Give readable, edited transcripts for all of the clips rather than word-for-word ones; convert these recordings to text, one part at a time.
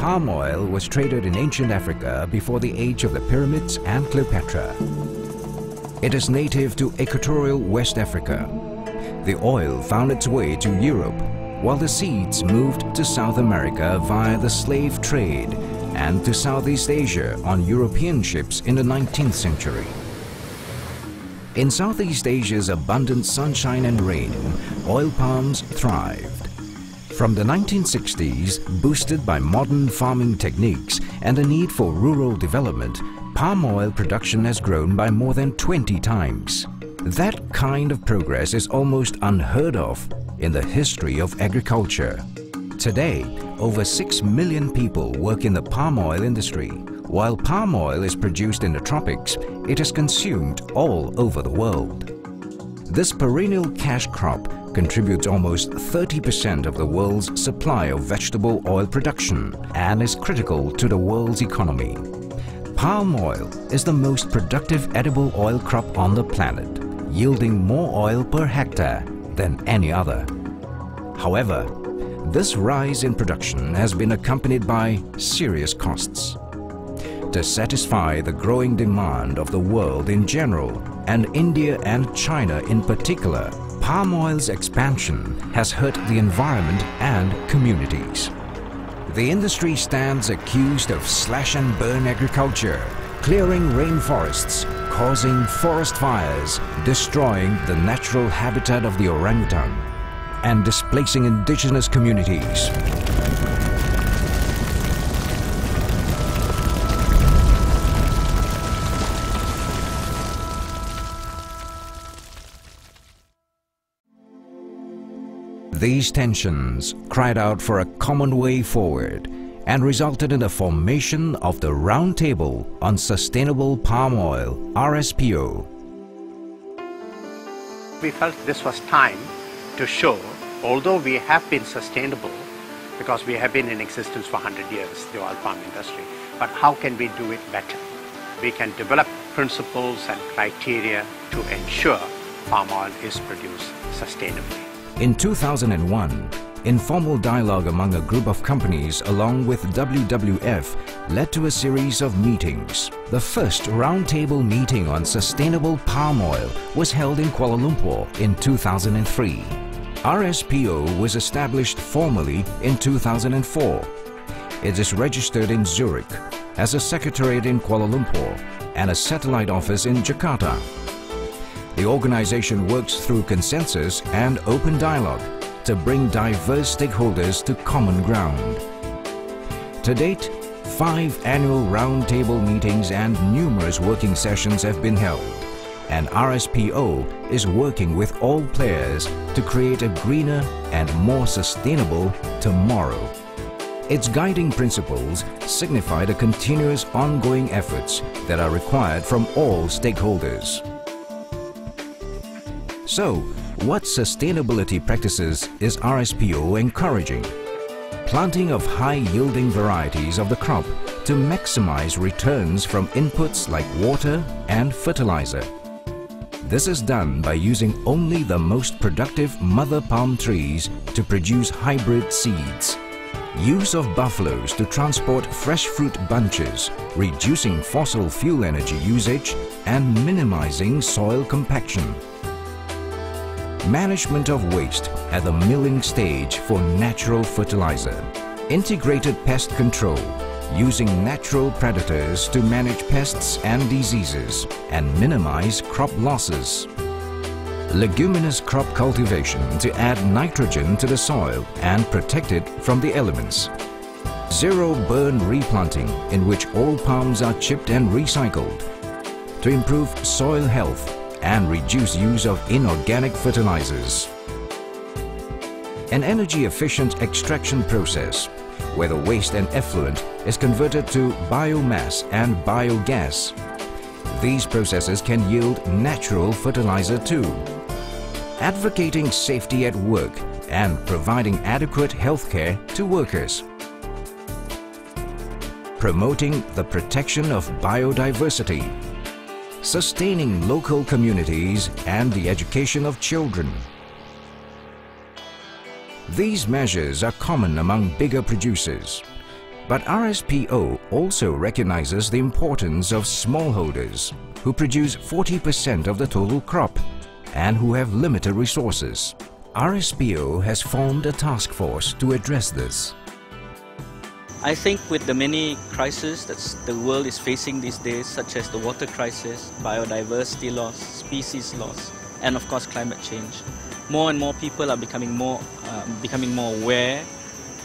palm oil was traded in ancient Africa before the age of the pyramids and Cleopatra. It is native to equatorial West Africa. The oil found its way to Europe, while the seeds moved to South America via the slave trade and to Southeast Asia on European ships in the 19th century. In Southeast Asia's abundant sunshine and rain, oil palms thrived. From the 1960s, boosted by modern farming techniques and the need for rural development, palm oil production has grown by more than 20 times. That kind of progress is almost unheard of in the history of agriculture. Today, over 6 million people work in the palm oil industry. While palm oil is produced in the tropics, it is consumed all over the world. This perennial cash crop contributes almost 30% of the world's supply of vegetable oil production and is critical to the world's economy. Palm oil is the most productive edible oil crop on the planet, yielding more oil per hectare than any other. However, this rise in production has been accompanied by serious costs. To satisfy the growing demand of the world in general and India and China in particular, palm oil's expansion has hurt the environment and communities. The industry stands accused of slash-and-burn agriculture, clearing rainforests, causing forest fires, destroying the natural habitat of the orangutan, and displacing indigenous communities. These tensions cried out for a common way forward and resulted in the formation of the Round Table on Sustainable Palm Oil, RSPO. We felt this was time to show, although we have been sustainable, because we have been in existence for 100 years, the oil palm industry, but how can we do it better? We can develop principles and criteria to ensure palm oil is produced sustainably. In 2001, informal dialogue among a group of companies along with WWF led to a series of meetings. The first roundtable meeting on sustainable palm oil was held in Kuala Lumpur in 2003. RSPO was established formally in 2004. It is registered in Zurich, has a secretariat in Kuala Lumpur and a satellite office in Jakarta. The organization works through consensus and open dialogue to bring diverse stakeholders to common ground. To date, 5 annual roundtable meetings and numerous working sessions have been held, and RSPO is working with all players to create a greener and more sustainable tomorrow. Its guiding principles signify the continuous ongoing efforts that are required from all stakeholders. So, what sustainability practices is RSPO encouraging? Planting of high-yielding varieties of the crop to maximize returns from inputs like water and fertilizer. This is done by using only the most productive mother palm trees to produce hybrid seeds. Use of buffaloes to transport fresh fruit bunches, reducing fossil fuel energy usage and minimizing soil compaction. Management of waste at the milling stage for natural fertilizer. Integrated pest control, using natural predators to manage pests and diseases and minimize crop losses. Leguminous crop cultivation to add nitrogen to the soil and protect it from the elements. Zero burn replanting, in which all palms are chipped and recycled to improve soil health and reduce use of inorganic fertilizers. An energy-efficient extraction process where the waste and effluent is converted to biomass and biogas. These processes can yield natural fertilizer too. Advocating safety at work and providing adequate health care to workers. Promoting the protection of biodiversity. Sustaining local communities and the education of children. These measures are common among bigger producers. But RSPO also recognizes the importance of smallholders who produce 40% of the total crop and who have limited resources. RSPO has formed a task force to address this. I think with the many crises that the world is facing these days, such as the water crisis, biodiversity loss, species loss, and of course climate change, more and more people are becoming more aware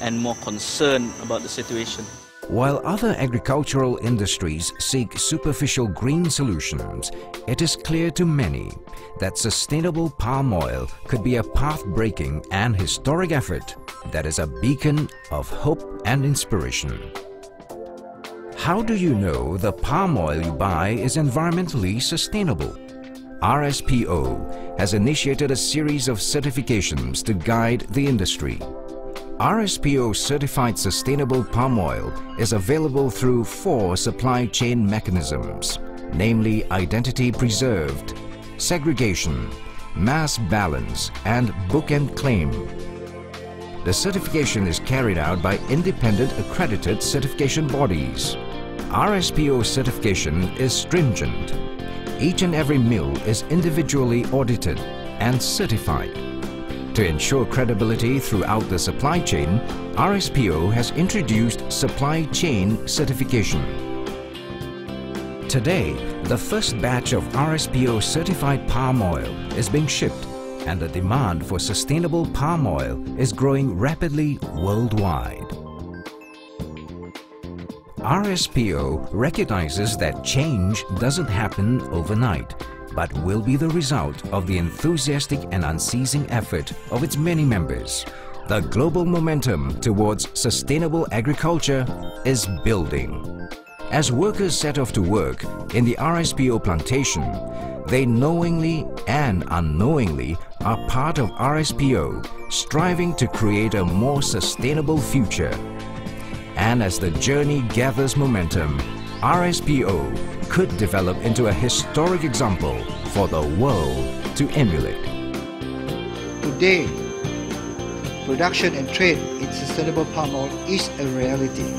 and more concerned about the situation. While other agricultural industries seek superficial green solutions, it is clear to many that sustainable palm oil could be a path-breaking and historic effort that is a beacon of hope and inspiration. How do you know the palm oil you buy is environmentally sustainable? RSPO has initiated a series of certifications to guide the industry. RSPO Certified Sustainable Palm Oil is available through 4 supply chain mechanisms, namely Identity Preserved, Segregation, Mass Balance, and Book and Claim. The certification is carried out by independent accredited certification bodies. RSPO certification is stringent. Each and every mill is individually audited and certified. To ensure credibility throughout the supply chain, RSPO has introduced supply chain certification. Today, the first batch of RSPO certified palm oil is being shipped, and the demand for sustainable palm oil is growing rapidly worldwide. RSPO recognizes that change doesn't happen overnight, but will be the result of the enthusiastic and unceasing effort of its many members. The global momentum towards sustainable agriculture is building. As workers set off to work in the RSPO plantation, they knowingly and unknowingly are part of RSPO, striving to create a more sustainable future. And as the journey gathers momentum, RSPO could develop into a historic example for the world to emulate. Today, production and trade in sustainable palm oil is a reality.